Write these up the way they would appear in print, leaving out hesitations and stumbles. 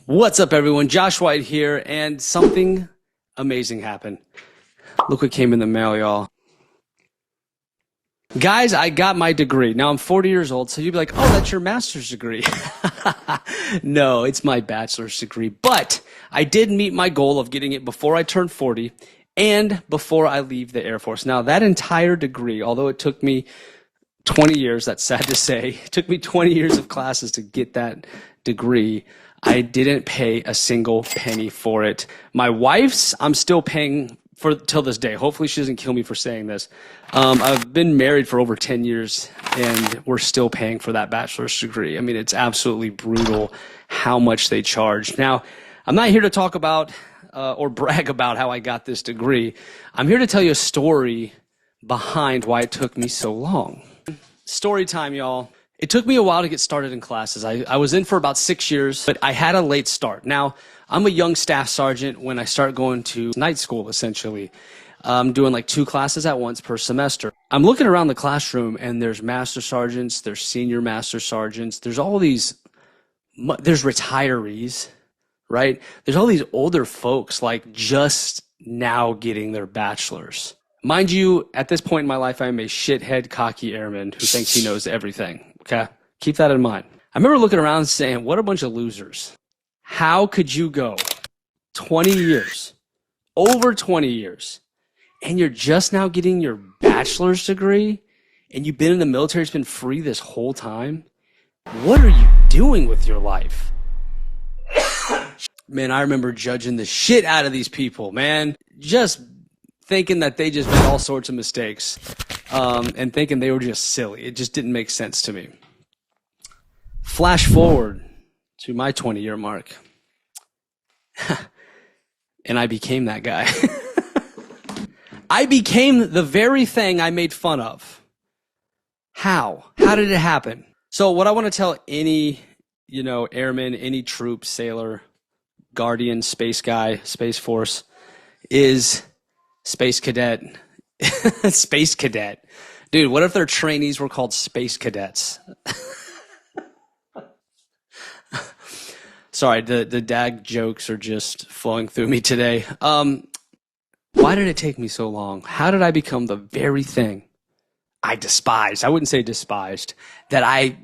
What's up, everyone? Josh White here, and something amazing happened. Look what came in the mail, y'all. Guys, I got my degree. Now I'm 40 years old, so you'd be like, oh, that's your master's degree. No, it's my bachelor's degree. But I did meet my goal of getting it before I turned 40 and before I leave the Air Force. Now, that entire degree, although it took me 20 years, that's sad to say, it took me 20 years of classes to get that degree. I didn't pay a single penny for it. My wife's, I'm still paying for till this day. Hopefully she doesn't kill me for saying this. I've been married for over 10 years and we're still paying for that bachelor's degree. I mean, it's absolutely brutal how much they charge. Now, I'm not here to talk about or brag about how I got this degree. I'm here to tell you a story behind why it took me so long. Story time, y'all. It took me a while to get started in classes. I was in for about 6 years, but I had a late start. Now, I'm a young staff sergeant when I start going to night school, essentially. I'm doing like 2 classes at once per semester. I'm looking around the classroom, and there's master sergeants, there's senior master sergeants, there's all these, there's retirees, right? There's all these older folks like just now getting their bachelor's. Mind you, at this point in my life, I am a shithead, cocky airman who thinks he knows everything. Okay? Keep that in mind. I remember looking around and saying, what a bunch of losers. How could you go 20 years, over 20 years, and you're just now getting your bachelor's degree, and you've been in the military, it's been free this whole time? What are you doing with your life? Man, I remember judging the shit out of these people, man. Just thinking that they just made all sorts of mistakes and thinking they were just silly. It just didn't make sense to me. Flash forward to my 20-year mark. And I became that guy. I became the very thing I made fun of. How? How did it happen? So what I want to tell any, airman, any troop, sailor, guardian, space guy, space force is space cadet. Space cadet. Dude, what if their trainees were called space cadets? Sorry, the dag jokes are just flowing through me today. Why did it take me so long? How did I become the very thing I despised? I wouldn't say despised, that I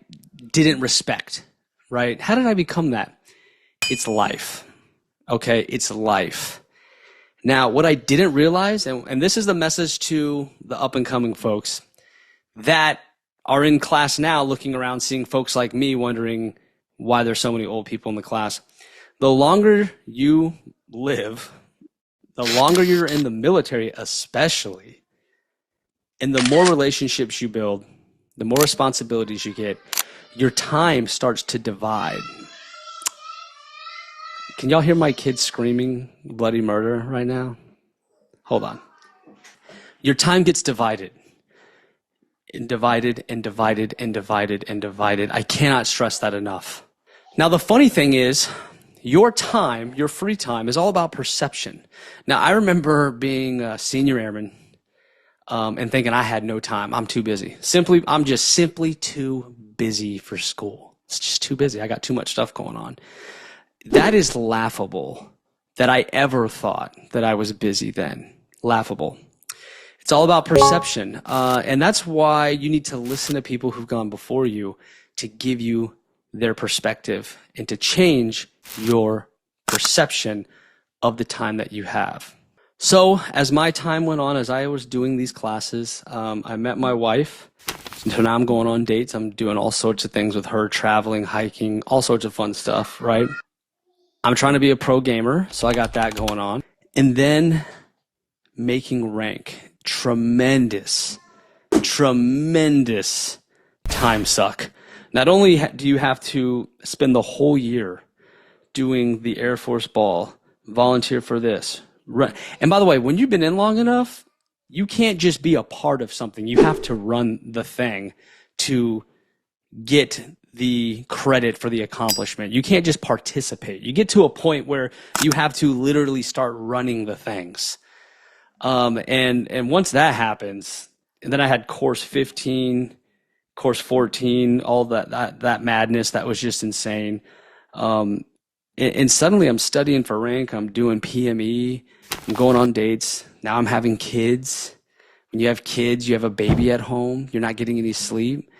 didn't respect, right? How did I become that? It's life. Okay, it's life. Now, what I didn't realize, and this is the message to the up-and-coming folks that are in class now looking around, seeing folks like me wondering why there's so many old people in the class. The longer you live, the longer you're in the military especially, and the more relationships you build, the more responsibilities you get, your time starts to divide. Can y'all hear my kids screaming bloody murder right now? Hold on. Your time gets divided. And divided and divided and divided and divided. I cannot stress that enough. Now, the funny thing is, your time, your free time, is all about perception. Now, I remember being a senior airman and thinking I had no time. I'm too busy. I'm just simply too busy for school. It's just too busy. I got too much stuff going on. That is laughable that I ever thought that I was busy then. Laughable. It's all about perception. And that's why you need to listen to people who've gone before you to give you their perspective and to change your perception of the time that you have. So as my time went on, as I was doing these classes, I met my wife. So now I'm going on dates. I'm doing all sorts of things with her, traveling, hiking, all sorts of fun stuff, right? I'm trying to be a pro gamer, so I got that going on. And then making rank. Tremendous time suck. Not only do you have to spend the whole year doing the Air Force Ball, volunteer for this. And by the way, when you've been in long enough, you can't just be a part of something. You have to run the thing to get the credit for the accomplishment. You can't just participate. You get to a point where you have to literally start running the things. And once that happens, and then I had course 15, course 14, all that madness that was just insane. And suddenly I'm studying for rank, I'm doing PME, I'm going on dates. Now I'm having kids. When you have kids, you have a baby at home, you're not getting any sleep.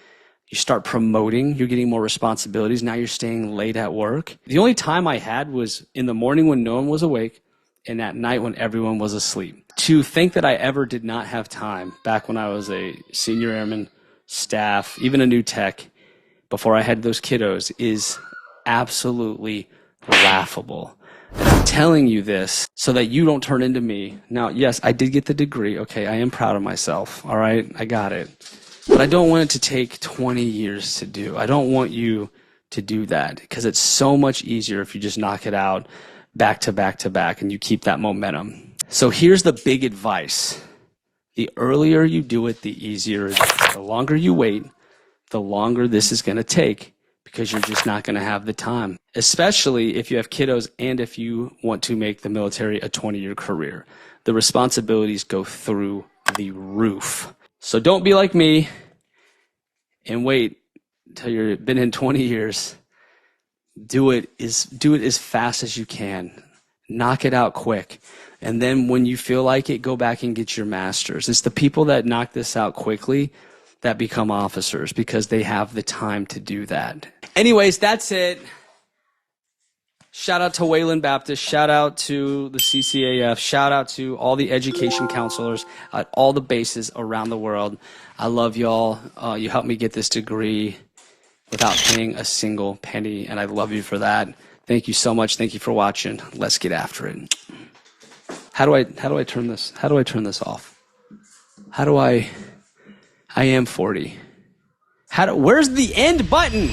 You start promoting, you're getting more responsibilities. Now you're staying late at work. The only time I had was in the morning when no one was awake and at night when everyone was asleep. To think that I ever did not have time back when I was a senior airman, staff, even a new tech, before I had those kiddos is absolutely laughable. And I'm telling you this so that you don't turn into me. Now, yes, I did get the degree. Okay, I am proud of myself. All right, I got it. But I don't want it to take 20 years to do. I don't want you to do that because it's so much easier if you just knock it out back to back to back and you keep that momentum. So here's the big advice. The earlier you do it, the easier it is. The longer you wait, the longer this is going to take because you're just not going to have the time, especially if you have kiddos and if you want to make the military a 20-year career. The responsibilities go through the roof. So don't be like me and wait until you've been in 20 years. Do it as fast as you can. Knock it out quick. And then when you feel like it, go back and get your master's. It's the people that knock this out quickly that become officers because they have the time to do that. Anyways, that's it. Shout out to Wayland Baptist. Shout out to the CCAF. Shout out to all the education counselors at all the bases around the world. I love y'all. You helped me get this degree without paying a single penny, and I love you for that. Thank you so much. Thank you for watching. Let's get after it. How do I turn this? How do I turn this off? I am 40. Where's the end button?